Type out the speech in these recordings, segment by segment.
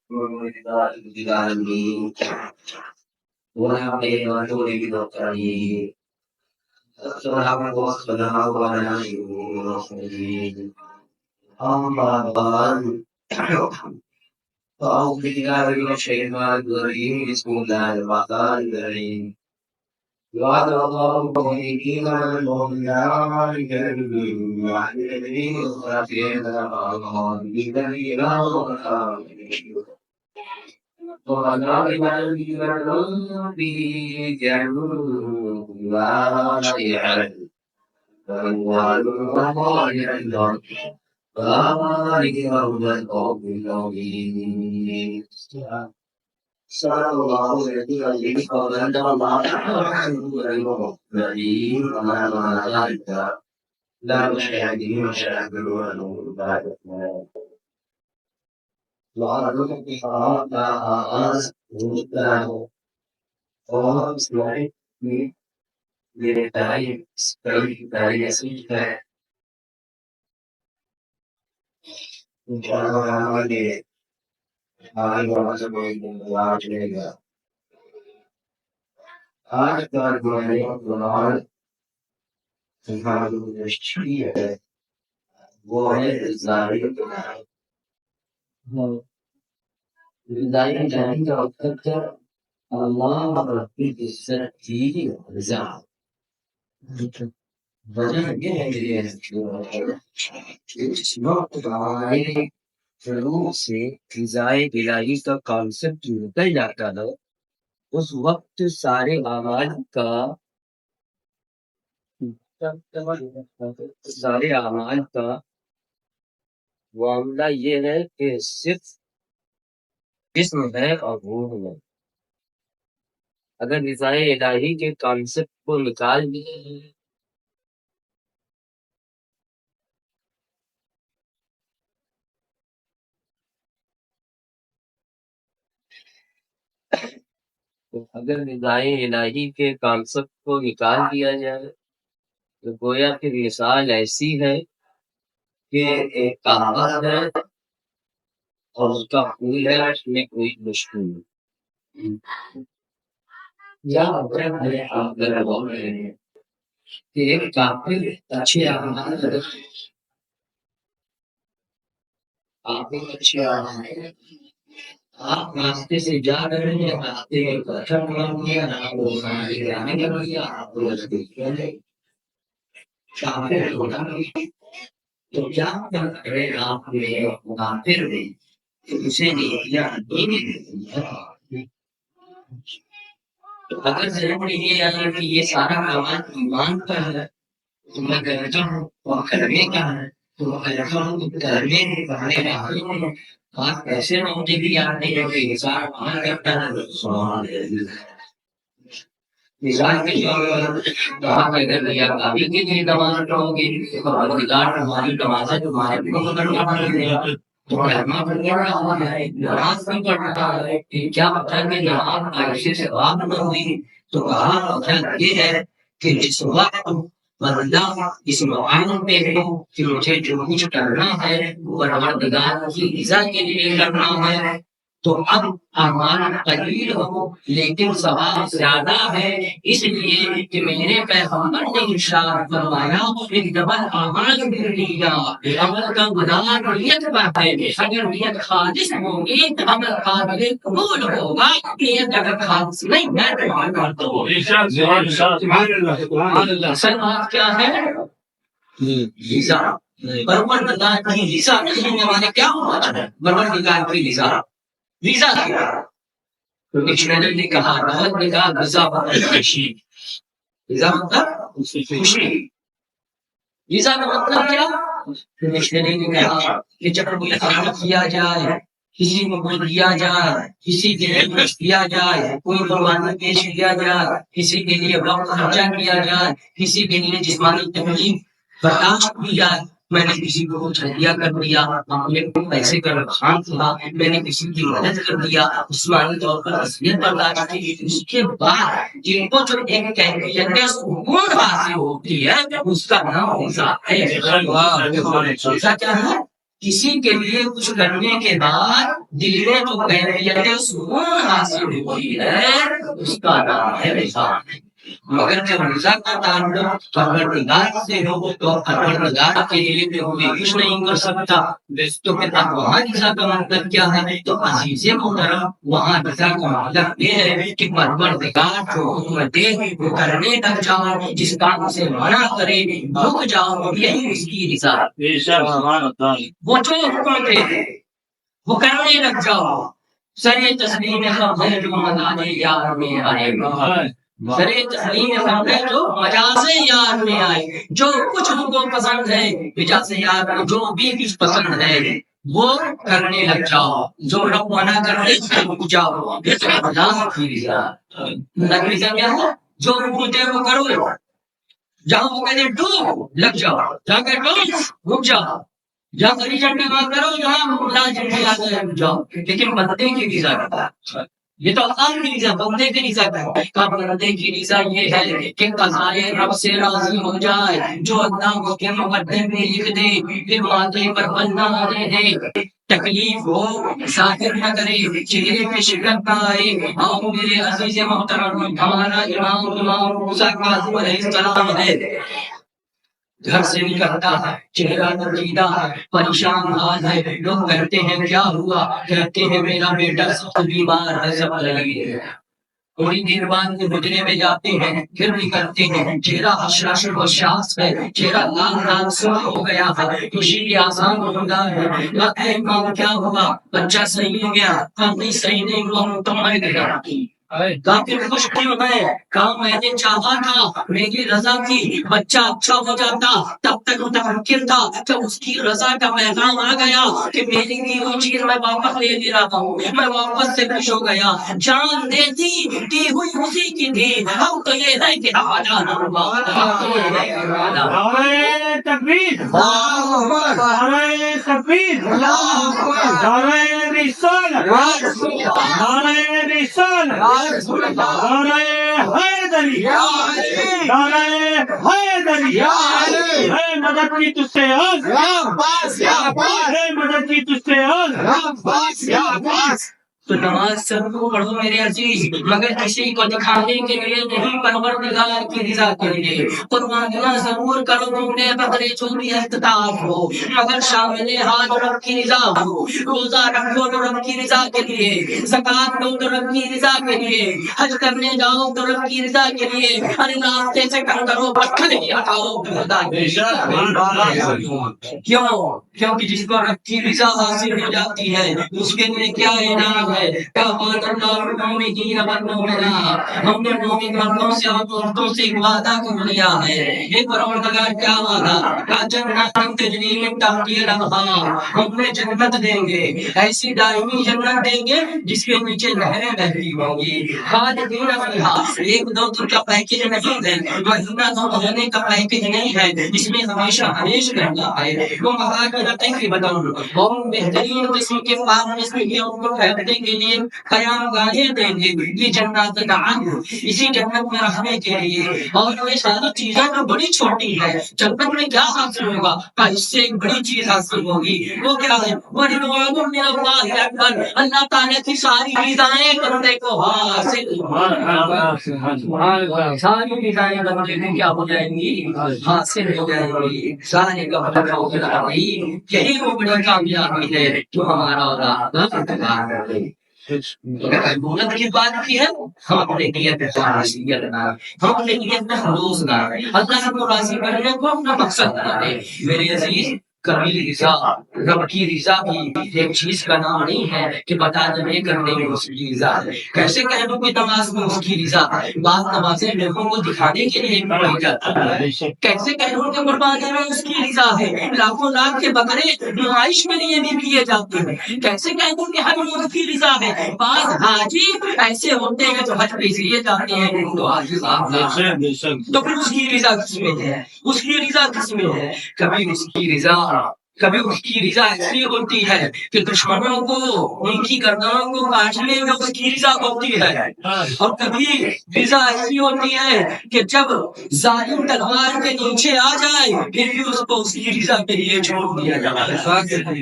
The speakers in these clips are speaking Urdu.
العالمين ونعم ونور بالمرسلين السلام والسلام على المرسلين أما بعد فأعوذ بالله من الشيطان الرجيم بسم الله الرحمن الرحيم وعد الله المؤمنين والمؤمنات والذين يخافون بالذين وَنَعْمَ بِهِ جَنَّاتٍ ذلك هو القول العظيم صلى الله عليه وسلم وما ذلك لا مشاهدين مشاهدون وبعد وعلم بقراءة الله ومسلمين لتعيب سبيل سبيل إن شاء الله عملي آج وعزم الله جليل آج کار گونے گناہ تمہاری رشتی ہے وہ ہے ظاہر گناہ ظاہر جانی کا وقت اللہ رب العزت کی رضا وجہ یہ ہے کہ جسموں تمہارے شروع سے فضائے الہی کا کانسیپٹ نکل جاتا ہے اس وقت سارے اعمال کا معاملہ یہ ہے کہ صرف جسم ہے اور روح ہے. اگر رضائے الہی کے کانسیپٹ کو نکال دیا اگر رضائے الہی کے کانسیپٹ کو نکال دیا جائے تو گویا کہ مثال ایسی ہے کہ ایک کاغذ ہے اور اس کا پھول ہے اس میں کوئی مشکل یا اگر بول رہے ہیں کہ ایک کافی اچھے آپ راستے سے جا رہے ہیں راستے میں پتھر پڑ گیا آپ کو گرانے لگ گیا آپ کو تو کیا کرے آپ نے مسافر نے اسے نہیں کیا تو اگر ضرور یہ ہے کہ یہ سارا کام ایمان پر ہے تو میں کہتا ہوں وہ کرنے کا ہے تو وہ کہتا ہوں کرنے پڑھنے کا آپ ایسے ہوتے بھی آتے ہیں کہ انسان مان کرتا ہے مثال کے طور پر اگر لیا کافی کی چیز نماز پڑھو گی ہماری نماز ہے تمہارے کو پکڑنا پڑے گا تو کلمہ پڑھ رہا ہے نماز نہیں پڑھ رہا ہے کیا پتہ کہ نماز عائشہ سے بات نہ ہوئی تو کہا یہ ہے کہ جس وقت بندہ اس مقام پہ ہو کہ مجھے جو کچھ کرنا ہے وہ پروردگار کی رضا کے لیے کرنا ہے تو اب اعمال قلیل ہو لیکن ثواب زیادہ ہے اس لیے کہ میرے پیغمبر نے ارشاد فرمایا کہ ڈبل اعمال کر لیا عمل کا گناہ نیت پر ہے اگر نیت خالص ہوگی تو عمل قابل قبول ہوگا نیت اگر خالص نہیں ہے تو عمل تو سبحان اللہ سلام کیا ہے رضا پروردگار کی رضا نہیں ہونے کیا ہوا ہے پروردگار کی رضا رضا کیا ڈکشنری نے کہا رضا خوشی رضا مطلب خوشی رضا کا مطلب کیا ڈکشنری نے کہا کہ جب کوئی عمل کیا جائے کسی کو بول دیا جائے کسی کے لیے کچھ کیا جائے کوئی قربانی پیش کیا جائے کسی کے لیے وقت خرچہ کیا جائے کسی کے لیے جسمانی تکلیف برداشت کی جائے میں نے کسی کو کچھ ہدیہ کر دیا اپنے پیسے کا نقصان تھا میں نے کسی کی مدد کر دیا جسمانی طور پر اذیت برداشت کی اس کے بعد جن کو جو ایک کیفیت سکون حاصل ہوتی ہے اس کا نام رضا ہے. رضا کیا ہے کسی کے لیے کچھ کرنے کے بعد دل میں جو کیفیت سکون حاصل ہوئی ہے اس کا نام ہے رضا۔ مگر جب رضا کا تعلق پروردگار سے ہو تو پروردگار کے لیے کوئی کچھ نہیں کر سکتا۔ تو وہاں رضا کا مطلب کیا ہے؟ تو عزیز محترم وہاں رضا کا مطلب یہ ہے کہ پروردگار جو حکم دے وہ کرنے لگ جاؤ، جس کام سے منع کرے رک جاؤ، یہی اس کی رضا۔ وہ جو حکم دے وہ کرنے لگ جاؤ۔ سرے تسلیم جو مزاج یار میں آئے گا، سرے تسلیم جو مجاز یار میں آئے، جو کچھ ان کو پسند ہے مجاز یار کو جو بھی کچھ پسند ہے وہ کرنے لگ جاؤ، جو رب منع کرنے رک جاؤ۔ اللہ کی رضا کیا ہے؟ جو حکم دے وہ کرو، جہاں وہ کہتے ڈو لگ جاؤ، جہاں کہ ڈو رک جاؤ، جہاں ہری جھنڈی بات کرو، جہاں لال جھنڈی آتا ہے رک جاؤ۔ لیکن بندے کی رضا کا یہ تو اللہ کی رضا، بندے کی رضا کا بندے کی رضا یہ ہے کہ قضائے رب سے راضی ہو جائے، جو اللہ کو کے مقدم میں لکھ دے، پھر ماتھے پر بننا آنے دے، تکلیف ہو ظاہر نہ کرے، چہرے پہ شکر نہ آئے۔ آؤ میرے عزیز محترم، ہمارا امام موسیٰ کاظم علیہ السلام ہے، گھر سے نکلتا ہے چہرہ نچیدہ ہے، پریشان حال ہے، لوگ کہتے ہیں کیا ہوا؟ کہتے ہیں میرا بیٹا سخت بیمار ہے، سب لگی ہے۔ تھوڑی دیر بعد گزرے میں جاتے ہیں، پھر نکلتے ہیں، چہرہ حشرش و شاس ہے، چہرہ لال لال سرخ ہو گیا ہے، خوشی آسان ہو گیا ہے۔ امام کیا ہوا؟ بچہ صحیح ہو گیا؟ ہم نہیں صحیح نہیں ہوا، تو مر گیا۔ کافر خوش کیوں ہے؟ کہا میں نے چاہا تھا، میری رضا تھی بچہ اچھا ہو جاتا، تب تک متفکر تھا جب اس کی رضا کا پیغام آ گیا کہ میری دی ہوئی چیز میں واپس لے رہا ہوں، میں واپس سے خوش ہو گیا۔ جان دیتی دی ہوئی اسی کی تھی، اب تو یہ ہے کہ تکبیر، نعرہ تکبیر، نعرہ رسالت، نعرہ رسالت، نعرہ حیدری، نعرہ حیدری، ہے مدد کی تجھ سے آس، ہے مدد کی تجھ سے آس۔ تو نماز سب کو پڑھو میرے عزیز، مگر کسی کو دکھانے کے لیے نہیں، پروردگار کی رضا کے لیے۔ قربانیاں ضرور کرو تم نے بدلے جو بھی استطاعت ہو، مگر شامل حال رب کی رضا ہو۔ روزہ رکھو تو رب کی رضا کے لیے، زکات دو تو رب کی رضا کے لیے، حج کرنے جاؤ تو رب کی رضا کے لیے، ہر راستے سے کم کرو پتھر ہی ہٹاؤ خدا کی رضا۔ کیونکہ جس کو رب کی رضا حاصل ہو جاتی ہے اس کے لیے کیا انعام ہے؟ ہم نے مومن مردوں سے اور عورتوں سے وعدہ کر لیا ہے، یہ پروردگار کیا وعدہ؟ جنت تجری من تحتها الانہار، ہم نے جنت دیں گے، ایسی دائمی جنت دیں گے جس کے نیچے نہریں بہتی ہوں گی، خالدین فیہا، ایک دو دن کا پیکج نہیں ہے، مہینہ دو مہینے کا پیکج نہیں ہے، جس میں ہمیشہ ہمیشہ رہنا ہے۔ وہ مہاجرتیں کی بدل وہ بہترین قسم کے پاک قسم کے ان کو پھیلنے کے لیے قیام گاہیں دیں گے، یہ جنات دعان اسی جنت میں رہنے کے لیے۔ اور یہ ساری چیزیں جو بڑی چھوٹی ہے، جنت میں کیا حاصل ہوگا؟ اس سے ایک بڑی چیز حاصل ہوگی، وہ کیا ہے؟ وَرِضْوَانٌ مِّنَ اللَّهِ أَكْبَرُ، اللہ تعالیٰ کی ساری رضائیں بندے کو حاصل، ساری رضائیں بندے کو کیا ہو جائیں گی؟ حاصل ہو جائیں گی۔ سارے کا مطلب یہی وہ بڑی کامیابی ہے جو ہمارا محنت کی بات کی ہے، ہم اپنے نیت میں خالصیت نہ، ہم اپنے نیت میں خلوص نہ، اللہ کو راضی کرنے کو اپنا مقصد نہ ہے۔ میرے عزیز کبھی رضا، رب کی رضا بھی ایک چیز کا نام نہیں ہے کہ بتا دیں کرنے میں اس کی رضا ہے۔ کیسے کہہ دوں کہ نماز میں اس کی رضا ہے؟ بعض نمازیں لوگوں کو دکھانے کے لیے پڑھی جاتی ہے، کیسے کہہ دوں کہ قربانی میں اس کی رضا ہے؟ لاکھوں لاکھ کے بکرے نمائش کے لیے بھی کیے جاتے ہیں، کیسے کہہ دوں کہ حج میں اس کی رضا ہے؟ بعض حاجی ایسے ہوتے ہیں جو حج پہ اس لیے جاتے ہیں تو پھر اس کی رضا کس میں ہے؟ اس کی رضا کس میں ہے؟ کبھی اس کی رضا کبھی اس کی رضا ایسی ہوتی ہے کہ دشمنوں کو ان کی گردنوں کو کاٹنے میں اس کی رضا ہوتی ہے، اور کبھی رضا ایسی ہوتی ہے کہ جب ظالم تلوار کے نیچے آ جائے پھر بھی اس کو اس کی رضا کے لیے چھوڑ دیا جائے۔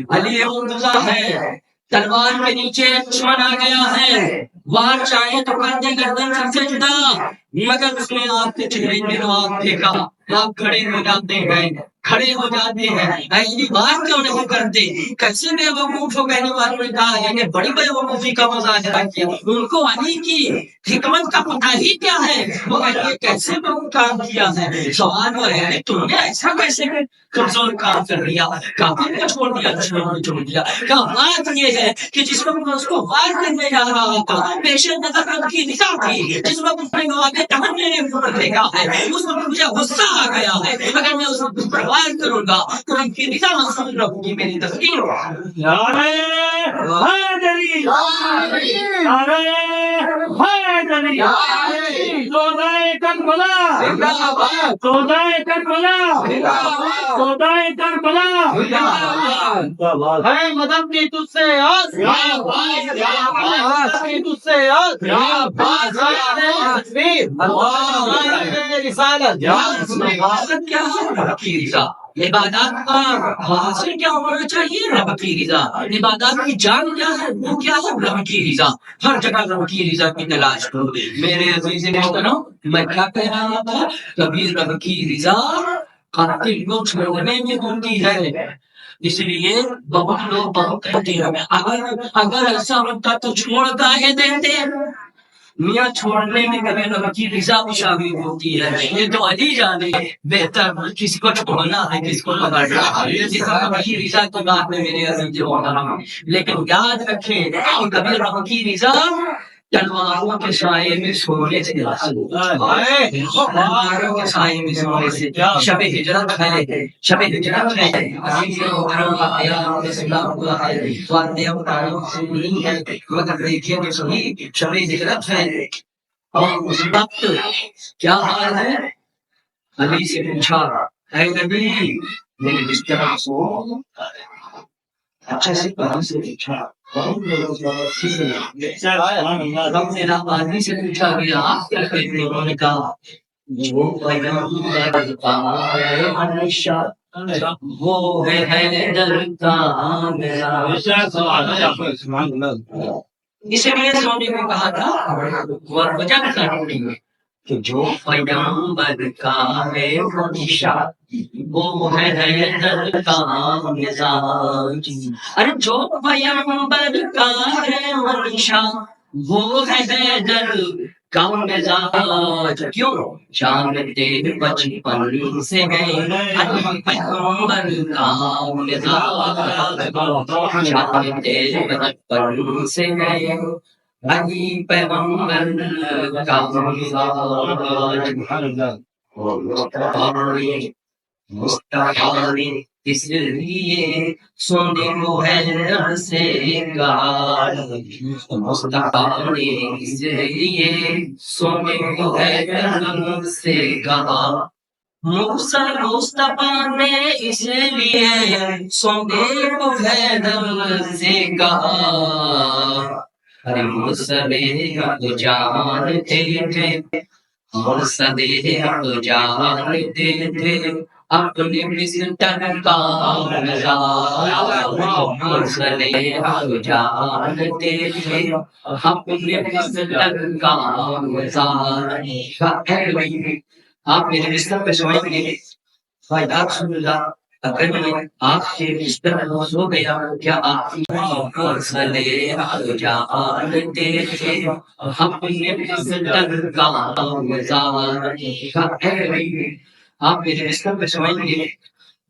علی مرتضیٰ ہے، تلوار کے نیچے دشمن آ گیا ہے، وار چاہے تو کر دے گردن سر سے جدا، مگر اس نے آپ کے چہرے میں آپ دیکھا، آپ کھڑے ہو جاتے ہیں، کھڑے ہو جاتے ہیں، ایسی بات کیوں نہیں کرتے؟ کیسے بے وقوف ہو کہنے والوں نے کہا ہے، بڑی بے وقوفی کا مظاہرہ کیا، ان کو علی کی حکمت کا پتہ ہی کیا ہے، وہ یہ کیسے کام کیا ہے؟ سوال وہ ہے تم نے ایسا کیسے کمزور کام کر لیا، کافر نے چھوڑ دیا، دشمن نے چھوڑ دیا؟ کیا بات یہ ہے کہ جس وقت میں اس کو وار کرنے جا رہا تھا، پیش نظر ان کی نگاہ تھی، جس وقت اس نے نواب تمنے نے دیکھا ہے، اس وقت مجھے غصہ آ گیا ہے، اگر میں اس وقت پر وار کروں گا تو ان کی نگاہ محسوس رہوں گی، میری تصویر نعرہ حیدری، نعرہ حیدری، سودائے کربلا، سودائے کربلا، سودائے کربلا، ہے مدد کی تجھ سے آس، کی تجھ سے آس، رسالت کیا ہے؟ عبادات کا حاصل کیا ہونا چاہیے؟ رب کی رضا۔ عبادات کی جان کیا ہے؟ وہ کیا ہے؟ رب کی رضا۔ ہر جگہ رب کی رضا کی تلاش کرو۔ میرے عزیز محترم، میں کیا کہہ رہا تھا؟ کبھی رب کی رضا قاتل کو چھوڑنے میں ہوتی ہے، اس لیے بہت لوگ بہت کہتے ہیں اگر ایسا ہوتا تو چھوڑ کاہے دیتے؟ میاں چھوڑنے میں کبھی رب کی رضا بھی شامل ہوتی ہے۔ یہ تو علی جانے بہتر کسی کو چھوڑنا ہے، کسی کو پکڑنا ہے، جس رب کی رضا کی بات میں میرے عزیز محترم، لیکن یاد رکھیں کہ کبھی رب کی رضا تلواروں کے سائے میں سونے سے تلواروں کے سائے میں سونے سے شب ہجرت ہے، شب ہجرت ہے، عزیز محترم مگر دیکھیں کہ صحیح شب ہجرت ہے، اور اس وقت کیا حال ہے؟ علی سے پوچھا، اے نبی میرے بستر کو اچھا سے پہلے سے پوچھا، رب نے آدمی سے پوچھا کہ آپ کیا کہتے ہیں؟ انہوں نے کہا وہ ہے حیدر کا میرا۔ اسی لیے سونے کو کہا تھا اور وجہ کرنی ہے کہ جو پیغمبر کا ہے منشا وہ ہے حیدر کا مزاج۔ ارے جو پیغمبر کا ہے منشا وہ ہے حیدر کا مزاج۔ کیوں؟ جانتے بچپن سے گئے پیغمبر کا مزاج، جانتے بچپن سے گئے علی پیغمبر کا مزاج۔ اس لیے سونے کو ہے سے کہا، مصطفیٰ نے اس لیے سونے کو ہے سے کہا، مصطفیٰ نے اس لیے سونے کو ہے سے کہا۔ ارے مرسلے تو جانتے تھے، مرسلے تو جانتے تھے اپنے بستر کا مزاج، مرسلے تو جانتے تھے اپنے بستر کا مزاج۔ آپ میرے بستر پہ سوئیں گے، فائدہ سن اللہ، اگر میں آپ کے بستر میں سو گیا کیا آپ مرسلے تو جانتے تھے اپنے بستر کا مزاج۔ آپ میرے بستر پہ سوئیں گے،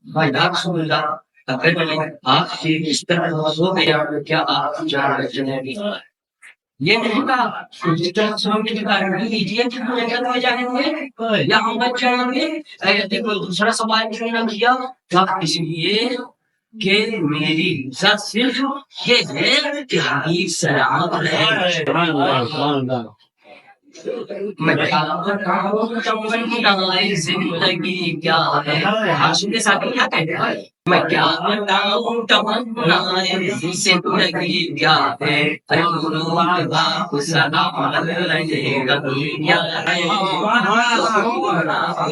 فائدہ سن اللہ، اگر میں آپ کے بستر میں سو گیا کیا آپ جانتے ہیں؟ یہ نہیں کہا جس طرح سونے کے کارن لیجیے کہ ہم جنت میں جائیں گے یا ہم بچ جائیں گے، اگر کوئی دوسرا سوال کیوں نہ کیا؟ اس لیے کہ میری عزت صرف یہ ہے کہ حبیب سلام ہے۔ میں زندگی کیا ہے؟ حاشم کے ساتھ کیا کہتے ہیں؟ میں کیا بتاؤں تمنا سے لگی کیا ہے سلام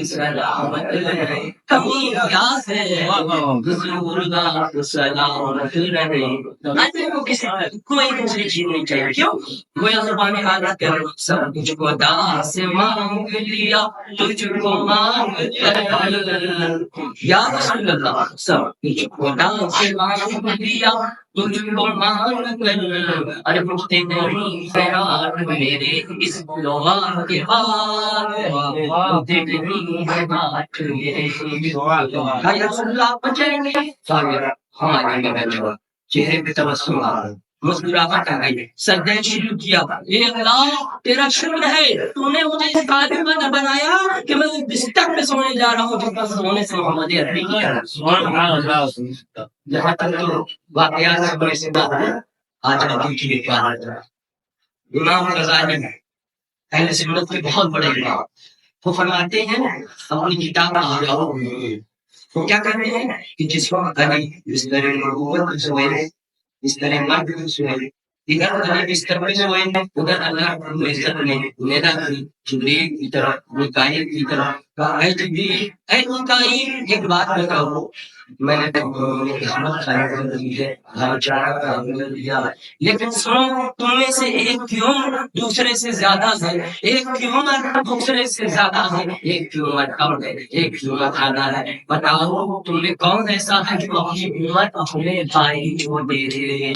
سلامت رہے کبھی کیا ہے سلامت رہے کوئی دوسری چیز نہیں چاہیے کیوں گویا زبان حالت کر سب تجھ کو داس سے مانگ لیا تجھ کو مانگ یا رسول اللہ سب تجھ کو داس سے مانگ لیا تجھ کو مانگ ارے پوچھتے نہیں خیال میرے اس لوہا کے ہاتھ پوچھتے نہیں ہے بات میرے یا رسول اللہ بچیں گے ہمارے میں چہرے پہ تبسم آ مسکراہٹ آ گئی سجدہ شروع کیا اے اللہ تیرا شکر ہے تو نے مجھے اس قابل بنایا کہ میں بستر پہ سونے جا رہا ہوں جس پر سونے سے محمد عربی کیا جہاں تک تو واقعات سے بڑے سے بات ہے آج میں دیکھی کیا حال ہے امام غزالی اہل سنت کے بہت بڑے امام وہ فرماتے ہیں اپنی کتاب میں جاؤ وہ کیا کہتے ہیں کہ جس وقت علی اس طرح نبوت سوئے اس طرح مرد سوئے ادھر علی بستر پہ سوئے ادھر اللہ رب العزت نے میرا جبریل کی طرف میکائیل کی طرف کہا اے جبریل اے میکائیل ایک بات بتاؤ میں نے لیکن سنو تم میں سے ایک کی عمر دوسرے سے زیادہ ہے ایک کی عمر دوسرے سے زیادہ ہے ایک کی عمر کم ہے ایک کی عمر زیادہ ہے بتاؤ تم میں کون ایسا ہے جو اپنی عمر اپنے بھائی کو دے دے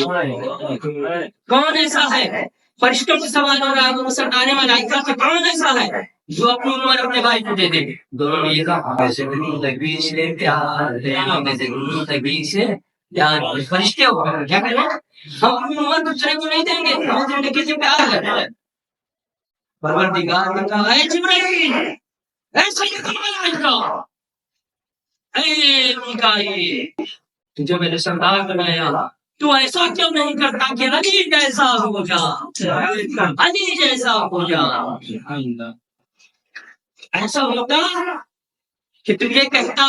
کون ایسا ہے فرشتوں سے سوال ہو رہا ہے سرکار ملائکہ سے کون ایسا ہے جو اپنی عمر اپنے بھائی کو دے دے دونوں نے یہ کہا ایسے تکبیر سے پیار سے پیار فرشتے ہو کیا کریں ہم اپنی عمر دوسرے کو نہیں دیں گے ہمیں زندگی سے پیار کرنا ہے پروردگار نے کہا اے جبرائیل اے سید الملائکہ اے میکائیل تجھے میں نے سردار بنایا تو ایسا کیوں نہیں کرتا کہ علی جیسا ہو جا علی جیسا ہو جا ایسا ہوتا کہ تم یہ کہتا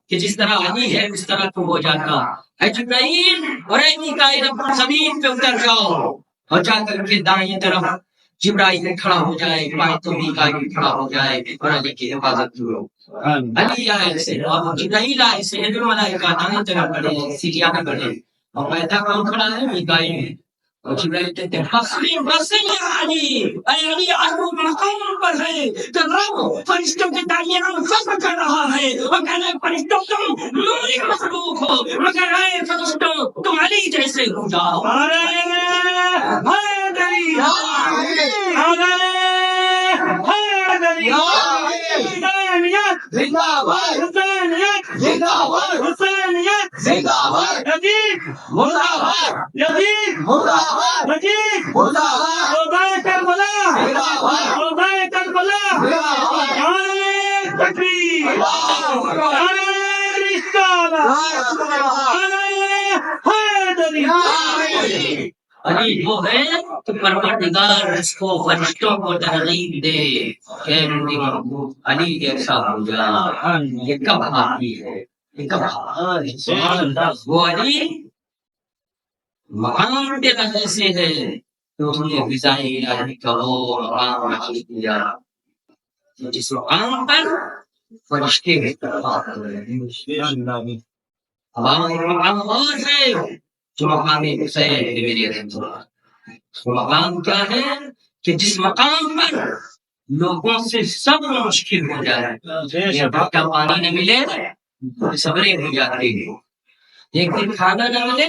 کہ جس طرح علی ہے اس طرح تو ہو جاتا اے جبرائیل اور اے میکائیل اپنی زمین پہ اتر جاؤ اور جا کر کے دائیں طرف جبرائیل کھڑا ہو جائے بائیں تو میکائیل کھڑا ہو جائے اور علی کی حفاظت کرو علی آئے سے اور جبرائیل آئے سے جو ملائکہ دائیں طرف بڑھے سیڑھیاں نہ بڑھے اور پیدا کون کھڑا ہے میکائیل اور جبرائیل کہتے ہیں بسیں یا علی اے علی عرب مقام پر ہے کہ رب فرشتوں کے تعینات فضل کر رہا ہے اور کہنا ہے فرشتوں تم نوری مخلوق ہو مگر اے فرشتوں تم علی جیسے ہو جاؤ علی وہ ہے تو پروردگار اس کو فرشتوں کو ترغیب دے کہ میری محبوب علی جیسا ہو جا یہ کب آتی ہے یہ کب وہ علی مقام کے وجہ سے ہے تو اس نے غذائی الہی کا وہ مقام حاصل کیا جس مقام پر فرشتے بھی اتفاق کر رہے ہیں مقام اور ہے جو مقام حسین ہے میری عزت وہ مقام کیا ہے کہ جس مقام پر لوگوں سے صبر مشکل ہو جائے کا پانی نہ ملے صبریں ہو جاتی ہو ایک دن کھانا نہ ملے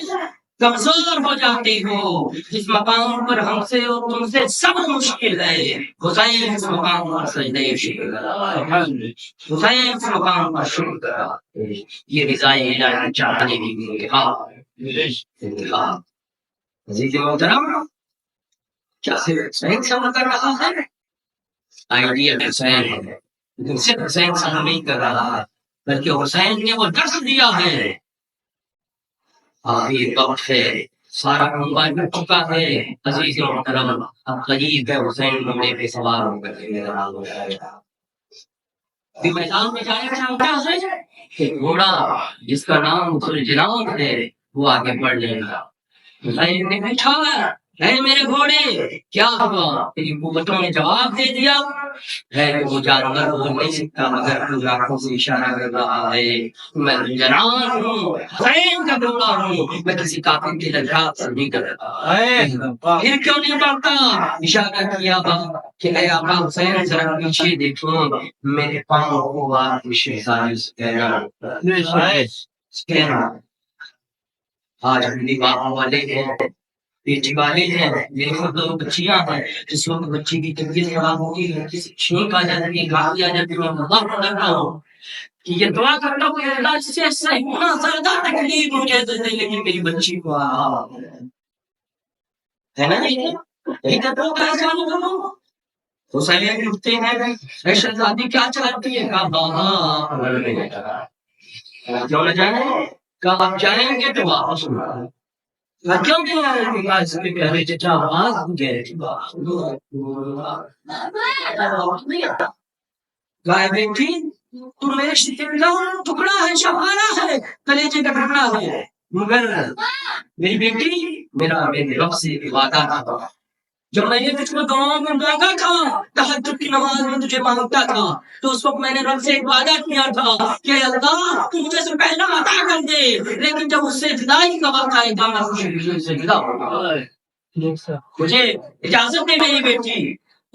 کمزور ہو جاتی ہو جس مقام پر ہم سے اور تم سے صبر مشکل ہے حسین اس مقام پر سجدہ شکر حسین اس مقام پر شکر کرا یہ رضائے الہی چاہنے کی عزیز محترم کیا صرف حسین صبر کر رہا ہے آئیڈیا حسین ہے لیکن صرف حسین صبر نہیں کر رہا ہے بلکہ حسین نے وہ درس دیا ہے یہ وقت ہے سارا کاروبار میں چکا ہے عزیز محترم اب قریب ہے حسین ممبئی پہ سوار ہو کر کے میرا حال ہو جائے گا میدان میں جانے کا چاہتا ہے کہ گھوڑا جس کا نام جناب ہے وہ آگے بڑھ جائے گا. نے بیٹھا ہے میرے گھوڑے کیا ہوا؟ تیری قوتوں نے جواب دے دیا ہے کہ وہ جانور بول نہیں سکتا مگر تو آنکھوں سے اشارہ کر رہا ہے. میں جناب ہوں، حسین کا گھوڑا ہوں، میں کسی کافر کی لجاج سے نہیں کرتا. پھر کیوں نہیں ڈرتا؟ اشارہ کیا کہ اے آقا حسین ذرا پیچھے دیکھو میرے پاؤں کو آپ شہزادی سے کہنا آج میری باہوں والے ہیں بیٹی والے ہیں میرے خود دو بچیاں ہیں. جس وقت بچی کی طبیعت خراب ہوگی کسی چھینک آ جاتی ہے گالی آ جاتی ہے میں اللہ کو ڈر رہا ہوں کہ یہ دعا کرتا ہوں کہ اللہ سے صحیح زیادہ تکلیف مجھے دے دے لیکن میری بچی کو ہے نا یہ تو کہا حسین اٹھتے ہیں شہزادی کیا چلاتی ہے کہا بابا کیوں نہ جائیں کہا آپ جائیں گے تو واپس کیوں پیارے چچا آواز گائے بیٹی تم میرے ٹکڑا ہے شہارا ہے کلیجے کا ٹکڑا ہے مگر میری بیٹی میرے رب سے وعدہ تھا جب میں نے تجھ کو دعاؤں میں مانگا تھا تہجد کی نماز میں تجھے مانگتا تھا تو اس وقت میں نے رب سے ایک وعدہ کیا تھا کہ اللہ تو مجھے سے پہلا عطا کر دے لیکن جب اس سے جدائی کا وقت آئے گا میں خوشی سے جدا ہوگا. مجھے اجازت دے میری بیٹی.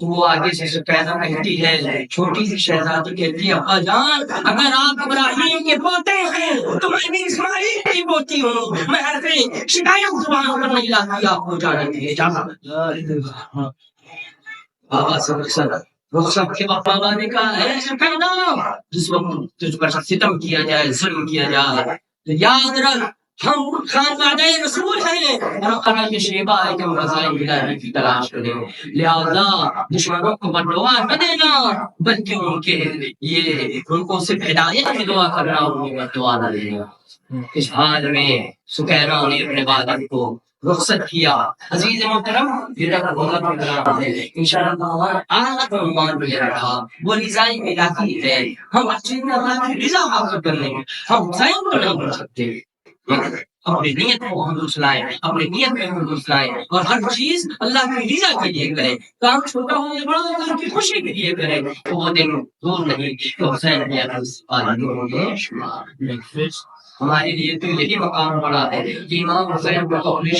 تو وہ آگے سے پیدا کہتی ہے چھوٹی سی شہزادی کہتی ہے ابا جان اگر آپ ابراہیم کے پوتے ہیں تو میں بھی اسماعیل کی پوتی ہوں میں ہر شکایت زبان پر نہیں لاتی آپ کو جانے کے لیے جانا. بابا رخصت کے وقت بابا نے کہا ہے جس وقت تجھ پر ستم کیا جائے ظلم کیا جائے یاد رکھ ہم خانوادہ رسول ہیں اور قرآن شیبہ ہے کہ ہم رضائے الہی کی تلاش کریں لہذا دشمنوں کو بددعا نہ دینا بلکہ ان کو صرف ہدایت کی دعا کرنا ان کو بددعا نہ دینا. اس حال میں سکینہ نے اپنے والد کو رخصت کیا. عزیز محترم انشاءاللہ آج کا عنوان میرا رہا وہ رضائے الہی ہے. ہم اچھی اللہ کی رضا حاصل کرنے میں ہم حسین کو نہیں بن سکتے اپنی نیت کو حدوث لائیں اپنی نیت میں حدوث لائیں اور ہر چیز اللہ کی رضا کے لیے کریں. کام چھوٹا ہو یا بڑا ہو اللہ کی خوشی کے لیے کریں تو وہ دن دور نہیں کہ حسین ہمارے لیے تو یہی مقام بڑا ہے کہ امام حسین کو اپنے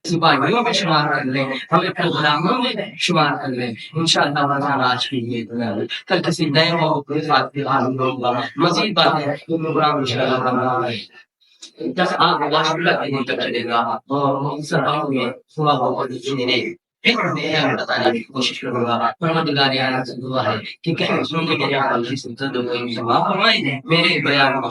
سپاہیوں میں شمار کر لیں ہم اپنے غلاموں میں شمار کر لیں. انشاءاللہ آج کی یہ کل کسی نئے موقع کے ساتھ مزید باتیں پروگرام انشاءاللہ جب آپ اللہ تک چلے گا اور تھوڑا بہت بتانے کی کوشش کروں گا. پروردگار عالم سے دعا ہے کہ کہیں سن کے میرے عقل سے میرے بیان کو